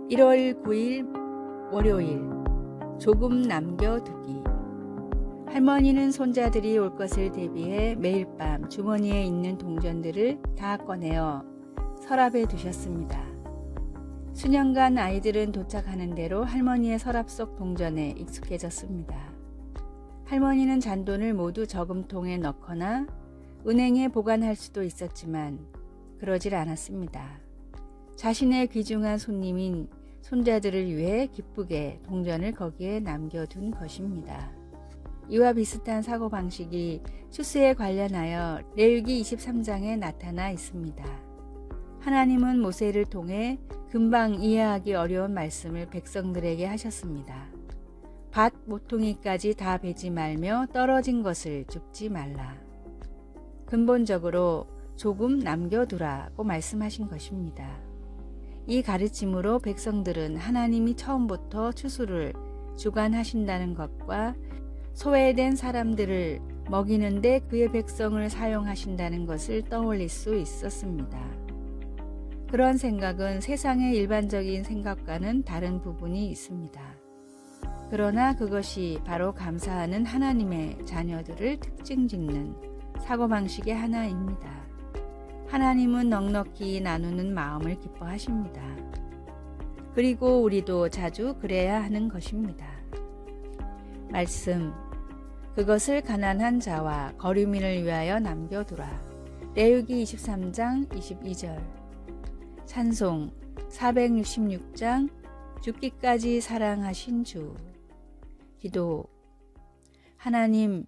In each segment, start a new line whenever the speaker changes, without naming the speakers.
1월 9일 월요일 조금 남겨두기. 할머니는 손자들이 올 것을 대비해 매일 밤 주머니에 있는 동전들을 다 꺼내어 서랍에 두셨습니다. 수년간 아이들은 도착하는 대로 할머니의 서랍 속 동전에 익숙해졌습니다. 할머니는 잔돈을 모두 저금통에 넣거나 은행에 보관할 수도 있었지만 그러질 않았습니다. 자신의 귀중한 손님인 손자들을 위해 기쁘게 동전을 거기에 남겨둔 것입니다. 이와 비슷한 사고방식이 추수에 관련하여 레위기 23장에 나타나 있습니다. 하나님은 모세를 통해 금방 이해하기 어려운 말씀을 백성들에게 하셨습니다. 밭 모퉁이까지 다 베지 말며 떨어진 것을 줍지 말라. 근본적으로 조금 남겨두라고 말씀하신 것입니다. 이 가르침으로 백성들은 하나님이 처음부터 추수를 주관하신다는 것과 소외된 사람들을 먹이는데 그의 백성을 사용하신다는 것을 떠올릴 수 있었습니다. 그런 생각은 세상의 일반적인 생각과는 다른 부분이 있습니다. 그러나 그것이 바로 감사하는 하나님의 자녀들을 특징짓는 사고방식의 하나입니다. 하나님은 넉넉히 나누는 마음을 기뻐하십니다. 그리고 우리도 자주 그래야 하는 것입니다. 말씀, 그것을 가난한 자와 거류민을 위하여 남겨두라. 레위기 23장 22절. 찬송 466장 죽기까지 사랑하신 주. 기도, 하나님,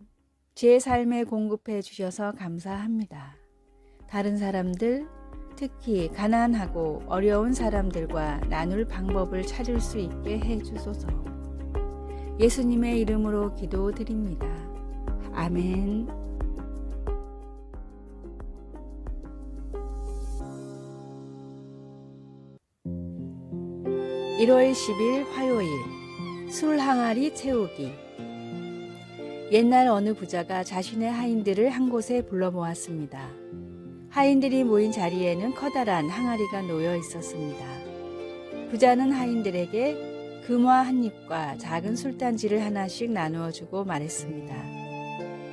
제 삶에 공급해 주셔서 감사합니다. 다른 사람들, 특히 가난하고 어려운 사람들과 나눌 방법을 찾을 수 있게 해 주소서. 예수님의 이름으로 기도드립니다. 아멘. 1월 10일 화요일 술 항아리 채우기. 옛날 어느 부자가 자신의 하인들을 한 곳에 불러 모았습니다. 하인들이 모인 자리에는 커다란 항아리가 놓여 있었습니다. 부자는 하인들에게 금화 한 입과 작은 술단지를 하나씩 나누어 주고 말했습니다.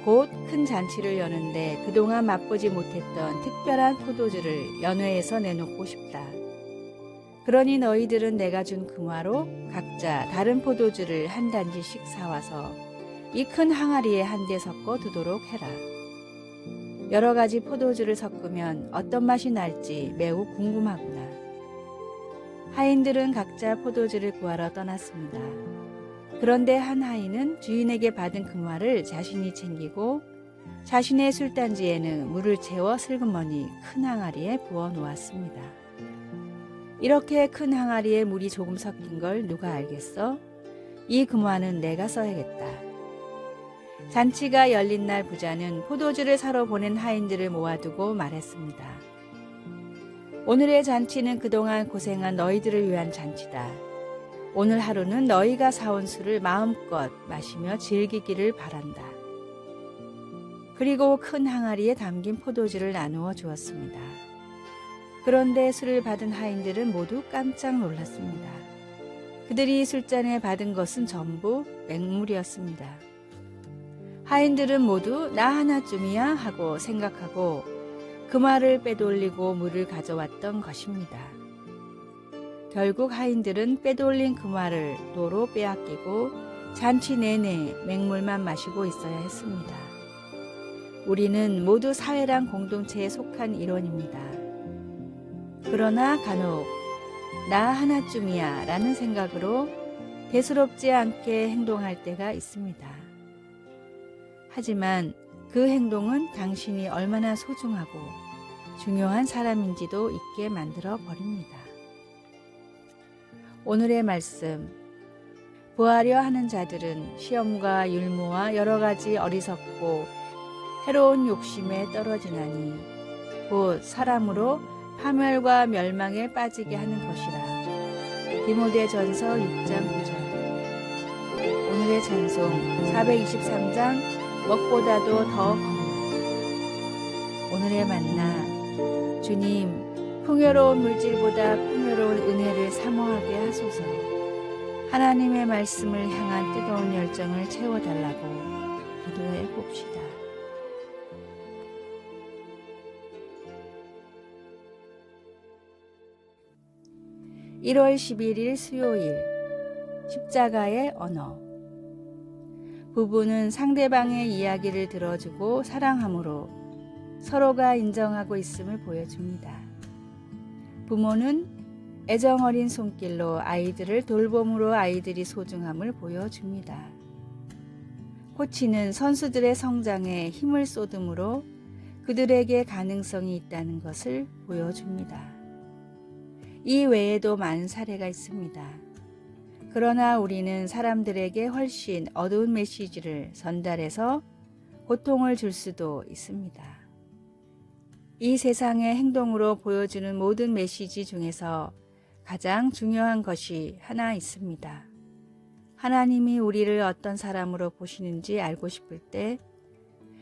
곧 큰 잔치를 여는데 그동안 맛보지 못했던 특별한 포도주를 연회에서 내놓고 싶다. 그러니 너희들은 내가 준 금화로 각자 다른 포도주를 한 단지씩 사와서 이 큰 항아리에 한데 섞어 두도록 해라. 여러 가지 포도주를 섞으면 어떤 맛이 날지 매우 궁금하구나. 하인들은 각자 포도주를 구하러 떠났습니다. 그런데 한 하인은 주인에게 받은 금화를 자신이 챙기고 자신의 술단지에는 물을 채워 슬그머니 큰 항아리에 부어 놓았습니다. 이렇게 큰 항아리에 물이 조금 섞인 걸 누가 알겠어? 이 금화는 내가 써야겠다. 잔치가 열린 날 부자는 포도주를 사러 보낸 하인들을 모아두고 말했습니다. 오늘의 잔치는 그동안 고생한 너희들을 위한 잔치다. 오늘 하루는 너희가 사온 술을 마음껏 마시며 즐기기를 바란다. 그리고 큰 항아리에 담긴 포도주를 나누어 주었습니다. 그런데 술을 받은 하인들은 모두 깜짝 놀랐습니다. 그들이 술잔에 받은 것은 전부 맹물이었습니다. 하인들은 모두 나 하나쯤이야 하고 생각하고 금화를 빼돌리고 물을 가져왔던 것입니다. 결국 하인들은 빼돌린 금화를 도로 빼앗기고 잔치 내내 맹물만 마시고 있어야 했습니다. 우리는 모두 사회랑 공동체에 속한 일원입니다. 그러나 간혹 나 하나쯤이야 라는 생각으로 대수롭지 않게 행동할 때가 있습니다. 하지만 그 행동은 당신이 얼마나 소중하고 중요한 사람인지도 잊게 만들어 버립니다. 오늘의 말씀, 부하려 하는 자들은 시험과 율무와 여러 가지 어리석고 해로운 욕심에 떨어지나니 곧 사람으로 파멸과 멸망에 빠지게 하는 것이라. 디모데전서 6장 9절. 오늘의 찬송 423장 먹보다도 더 겁나. 오늘의 만나, 주님, 풍요로운 물질보다 풍요로운 은혜를 사모하게 하소서. 하나님의 말씀을 향한 뜨거운 열정을 채워달라고 기도해 봅시다. (1월 11일) 수요일 십자가의 언어. 부부는 상대방의 이야기를 들어주고 사랑함으로 서로가 인정하고 있음을 보여줍니다. 부모는 애정어린 손길로 아이들을 돌봄으로 아이들이 소중함을 보여줍니다. 코치는 선수들의 성장에 힘을 쏟음으로 그들에게 가능성이 있다는 것을 보여줍니다. 이 외에도 많은 사례가 있습니다. 그러나 우리는 사람들에게 훨씬 어두운 메시지를 전달해서 고통을 줄 수도 있습니다. 이 세상의 행동으로 보여주는 모든 메시지 중에서 가장 중요한 것이 하나 있습니다. 하나님이 우리를 어떤 사람으로 보시는지 알고 싶을 때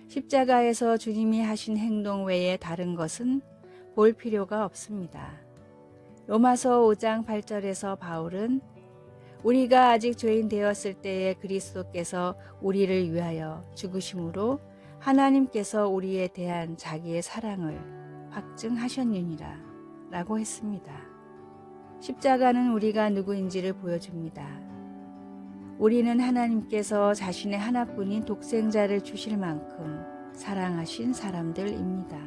십자가에서 주님이 하신 행동 외에 다른 것은 볼 필요가 없습니다. 로마서 5장 8절에서 바울은 우리가 아직 죄인 되었을 때에 그리스도께서 우리를 위하여 죽으심으로 하나님께서 우리에 대한 자기의 사랑을 확증하셨느니라 라고 했습니다. 십자가는 우리가 누구인지를 보여줍니다. 우리는 하나님께서 자신의 하나뿐인 독생자를 주실 만큼 사랑하신 사람들입니다.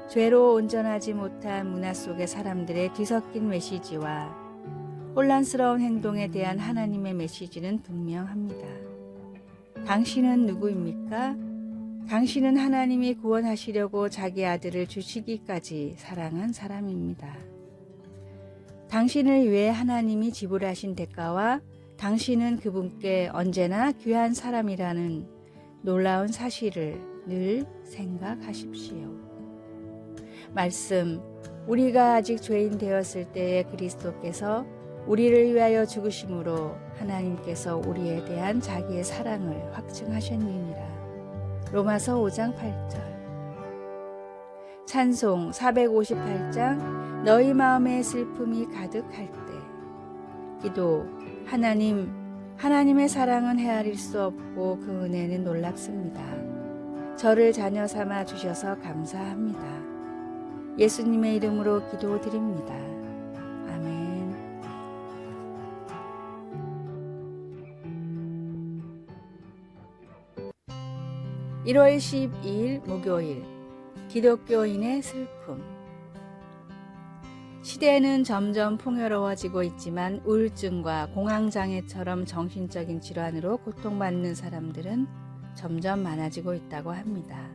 죄로 온전하지 못한 문화 속의 사람들의 뒤섞인 메시지와 혼란스러운 행동에 대한 하나님의 메시지는 분명합니다. 당신은 누구입니까? 당신은 하나님이 구원하시려고 자기 아들을 주시기까지 사랑한 사람입니다. 당신을 위해 하나님이 지불하신 대가와 당신은 그분께 언제나 귀한 사람이라는 놀라운 사실을 늘 생각하십시오. 말씀, 우리가 아직 죄인 되었을 때에 그리스도께서 우리를 위하여 죽으심으로 하나님께서 우리에 대한 자기의 사랑을 확증하셨느니라. 로마서 5장 8절. 찬송 458장 너희 마음에 슬픔이 가득할 때. 기도, 하나님의 사랑은 헤아릴 수 없고 그 은혜는 놀랍습니다. 저를 자녀 삼아 주셔서 감사합니다. 예수님의 이름으로 기도드립니다. 아멘. (1월 12일) 목요일 기독교인의 슬픔. 시대는 점점 풍요로워지고 있지만 우울증과 공황장애처럼 정신적인 질환으로 고통받는 사람들은 점점 많아지고 있다고 합니다.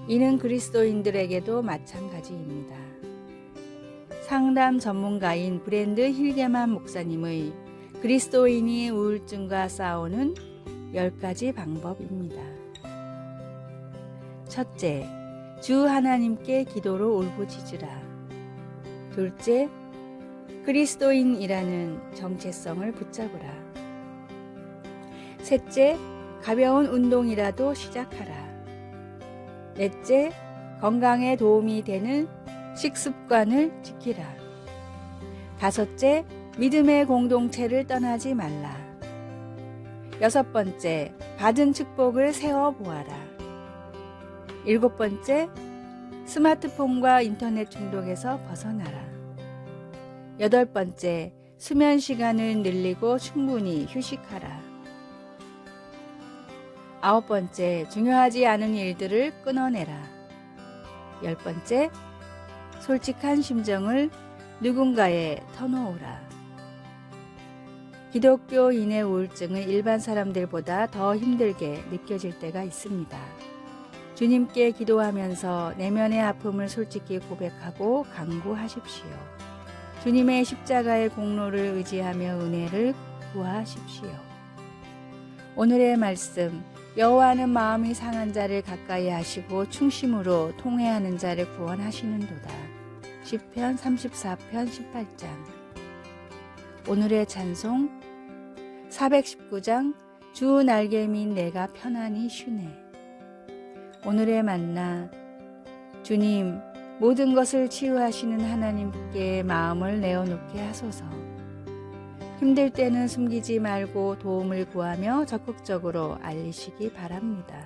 이는 그리스도인들에게도 마찬가지입니다. 상담 전문가인 브랜드 힐게만 목사님의 그리스도인이 우울증과 싸우는 10가지 방법입니다. 첫째, 주 하나님께 기도로 울부짖으라. 둘째, 그리스도인이라는 정체성을 붙잡으라. 셋째, 가벼운 운동이라도 시작하라. 넷째, 건강에 도움이 되는 식습관을 지키라. 다섯째, 믿음의 공동체를 떠나지 말라. 여섯 번째, 받은 축복을 세워보아라. 일곱 번째, 스마트폰과 인터넷 중독에서 벗어나라. 여덟 번째, 수면 시간을 늘리고 충분히 휴식하라. 아홉 번째, 중요하지 않은 일들을 끊어내라. 열 번째, 솔직한 심정을 누군가에 터놓으라. 기독교인의 우울증은 일반 사람들보다 더 힘들게 느껴질 때가 있습니다. 주님께 기도하면서 내면의 아픔을 솔직히 고백하고 간구하십시오. 주님의 십자가의 공로를 의지하며 은혜를 구하십시오. 오늘의 말씀, 여호와는 마음이 상한 자를 가까이 하시고 충심으로 통회하는 자를 구원하시는도다. 시편 34편 18장. 오늘의 찬송 419장 주 날개민 내가 편안히 쉬네. 오늘의 만나, 주님, 모든 것을 치유하시는 하나님께 마음을 내어놓게 하소서. 힘들 때는 숨기지 말고 도움을 구하며 적극적으로 알리시기 바랍니다.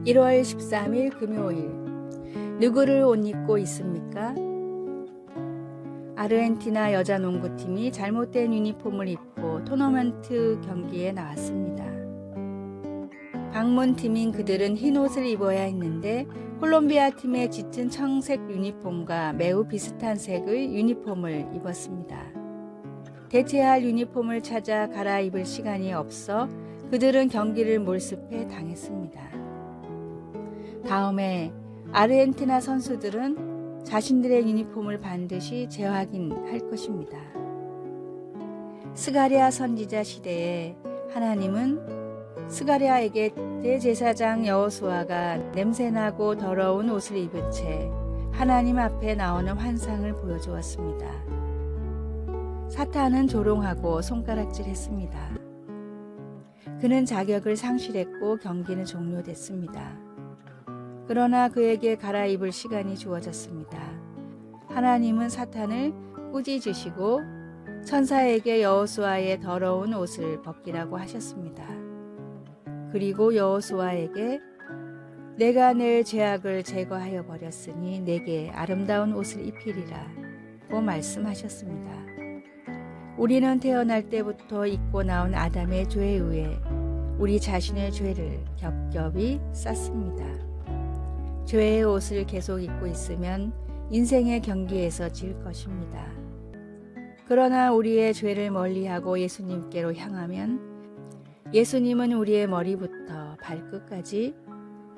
(1월 13일) 금요일. 누구를 옷 입고 있습니까? 아르헨티나 여자 농구팀이 잘못된 유니폼을 입고 토너먼트 경기에 나왔습니다. 방문팀인 그들은 흰 옷을 입어야 했는데 콜롬비아 팀의 짙은 청색 유니폼과 매우 비슷한 색의 유니폼을 입었습니다. 대체할 유니폼을 찾아 갈아입을 시간이 없어 그들은 경기를 몰습해 당했습니다. 다음에 아르헨티나 선수들은 자신들의 유니폼을 반드시 재확인할 것입니다. 스가랴 선지자 시대에 하나님은 스가랴에게 대제사장 여호수아가 냄새나고 더러운 옷을 입은 채 하나님 앞에 나오는 환상을 보여주었습니다. 사탄은 조롱하고 손가락질했습니다. 그는 자격을 상실했고 경기는 종료됐습니다. 그러나 그에게 갈아입을 시간이 주어졌습니다. 하나님은 사탄을 꾸짖으시고 천사에게 여호수아의 더러운 옷을 벗기라고 하셨습니다. 그리고 여호수아에게 내가 내 죄악을 제거하여 버렸으니 내게 아름다운 옷을 입히리라 고 말씀하셨습니다. 우리는 태어날 때부터 입고 나온 아담의 죄에 의해 우리 자신의 죄를 겹겹이 쌌습니다. 죄의 옷을 계속 입고 있으면 인생의 경기에서 질 것입니다. 그러나 우리의 죄를 멀리하고 예수님께로 향하면 예수님은 우리의 머리부터 발끝까지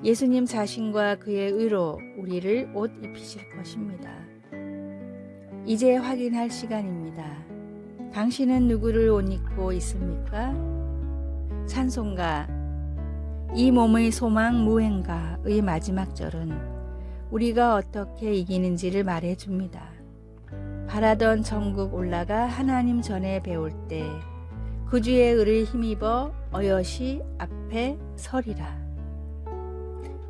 예수님 자신과 그의 의로 우리를 옷 입히실 것입니다. 이제 확인할 시간입니다. 당신은 누구를 옷 입고 있습니까? 찬송가 이 몸의 소망 무행가의 마지막 절은 우리가 어떻게 이기는지를 말해줍니다. 바라던 천국 올라가 하나님 전에 배울 때 구주의 의를 힘입어 어여시 앞에 서리라.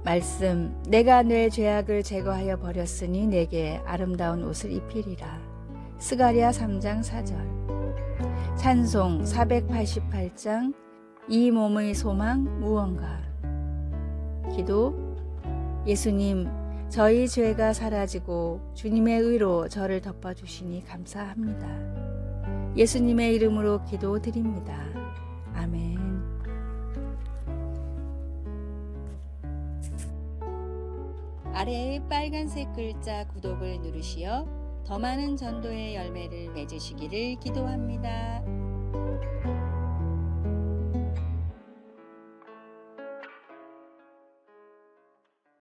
말씀 내가 내 죄악을 제거하여 버렸으니 내게 아름다운 옷을 입히리라. 스가랴 3장 4절. 찬송 488장 이 몸의 소망 무언가. 기도 예수님 저희 죄가 사라지고 주님의 의로 저를 덮어주시니 감사합니다. 예수님의 이름으로 기도드립니다. 아멘. 아래의 빨간색 글자 구독을 누르시어 더 많은 전도의 열매를 맺으시기를 기도합니다.